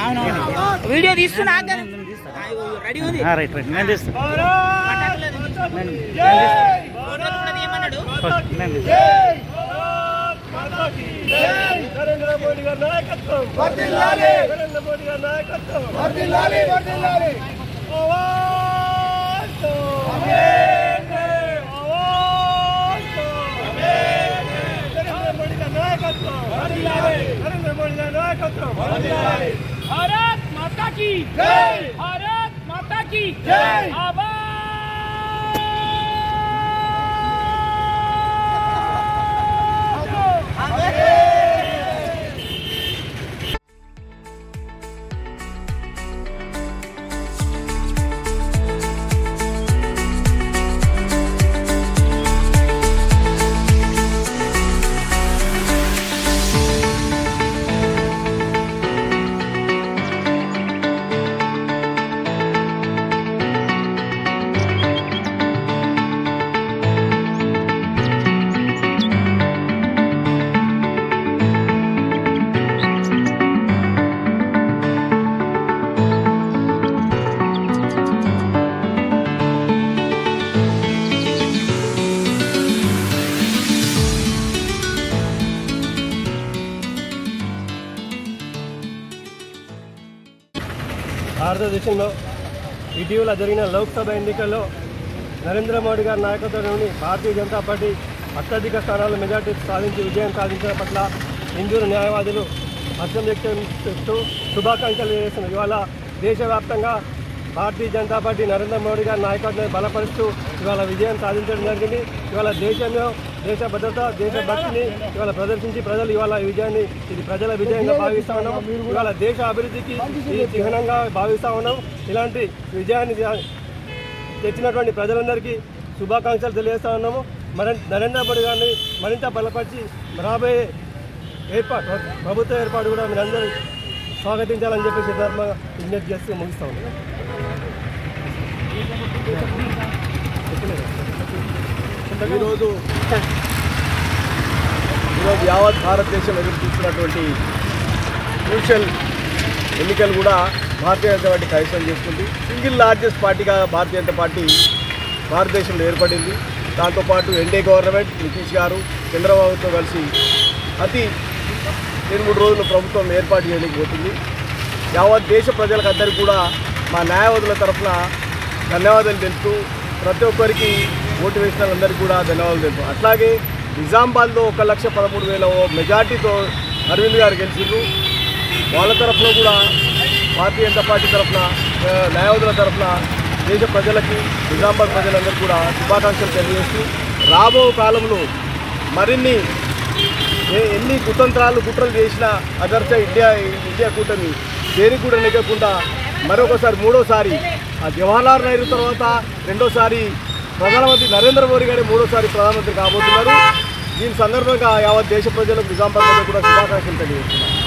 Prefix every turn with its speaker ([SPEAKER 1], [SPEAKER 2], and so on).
[SPEAKER 1] అవునవును వీడియో తీస్తున్నా రెడీ ఉంది
[SPEAKER 2] రైట్ రైట్ నేను తీస్తాను
[SPEAKER 3] నరేంద్ర మోడీ గారి నాయకత్వం నరేంద్ర మోడీ గారి నాయకత్వం నరేంద్ర మోడీ గారి నాయకత్వం నరేంద్ర మోడీ గారి నాయకత్వం
[SPEAKER 4] भारत माता की जय भारत माता की जय
[SPEAKER 3] భారతదేశంలో ఇటీవల జరిగిన లోక్సభ ఎన్నికల్లో నరేంద్ర మోడీ గారి నాయకత్వంలోని భారతీయ జనతా పార్టీ అత్యధిక స్థానాలు మెజార్టీ సాధించి విజయం సాధించిన పట్ల హిందూ న్యాయవాదులు హర్షం వ్యక్తం చేస్తూ శుభాకాంక్షలు చేస్తున్నారు. ఇవాళ దేశవ్యాప్తంగా భారతీయ జనతా పార్టీ నరేంద్ర మోడీ గారి నాయకత్వాన్ని బలపరుస్తూ ఇవాళ విజయం సాధించడం జరిగింది. ఇవాళ దేశంలో దేశ భద్రత దేశభక్తిని ఇవాళ ప్రదర్శించి ప్రజలు ఇవాళ ఈ విజయాన్ని ఇది ప్రజల విజయంగా భావిస్తూ ఉన్నాం. ఇవాళ దేశ అభివృద్ధికి ఇది చిహ్నంగా భావిస్తూ ఉన్నాం. ఇలాంటి విజయాన్ని తెచ్చినటువంటి ప్రజలందరికీ శుభాకాంక్షలు తెలియజేస్తూ ఉన్నాము. నరేంద్ర మోడీ గారిని మరింత బలపరిచి రాబోయే ప్రభుత్వ ఏర్పాటు కూడా మీరందరూ స్వాగతించాలని చెప్పి సందర్భంగా విజ్ఞప్తి చేస్తూ ముగిస్తూ ఉన్నాం.
[SPEAKER 5] ఈరోజు యావత్ భారతదేశం ఎదురు చూస్తున్నటువంటి క్రూషియల్ ఎన్నికలు కూడా భారతీయ జనతా పార్టీ కైవసం చేసుకుంది. సింగిల్ లార్జెస్ట్ పార్టీగా భారతీయ జనతా పార్టీ భారతదేశంలో ఏర్పడింది. దాంతోపాటు ఎన్డీఏ గవర్నమెంట్ నితీష్ గారు చంద్రబాబుతో కలిసి అతి 2-3 రోజుల ప్రభుత్వం ఏర్పాటు చేయలేకపోతుంది. యావత్ దేశ ప్రజలకు అందరికీ కూడా మా న్యాయవాదుల తరఫున ధన్యవాదాలు తెలుపుతూ ప్రతి ఒక్కరికి ఓటు వేసిన వాళ్ళందరికీ కూడా ధన్యవాదాలు తెలుపు. అట్లాగే నిజామాబాద్లో 1,13,000 మెజార్టీతో అరవింద్ గారు గెలిచిండ్రు. వాళ్ళ తరఫున కూడా భారతీయ జనతా పార్టీ తరఫున న్యాయవాదుల తరఫున దేశ ప్రజలకి నిజామాబాద్ ప్రజలందరూ కూడా శుభాకాంక్షలు తెలియజేస్తూ రాబో కాలంలో మరిన్ని ఎన్ని కుట్రలు చేసినా అదర్శ ఇండియా కూటమి దేనికి కూడా నెగ్గకుండా మరొకసారి మూడోసారి ఆ జవహర్లాల్ నెహ్రూ తర్వాత రెండోసారి ప్రధానమంత్రి నరేంద్ర మోడీ గారి మూడోసారి ప్రధానమంత్రి కాబోతున్నారు. దీని సందర్భంగా యావత్ దేశ ప్రజలకు నిజామాబాద్ ప్రజలకు కూడా శుభాకాంక్షలు తెలియజేస్తున్నారు.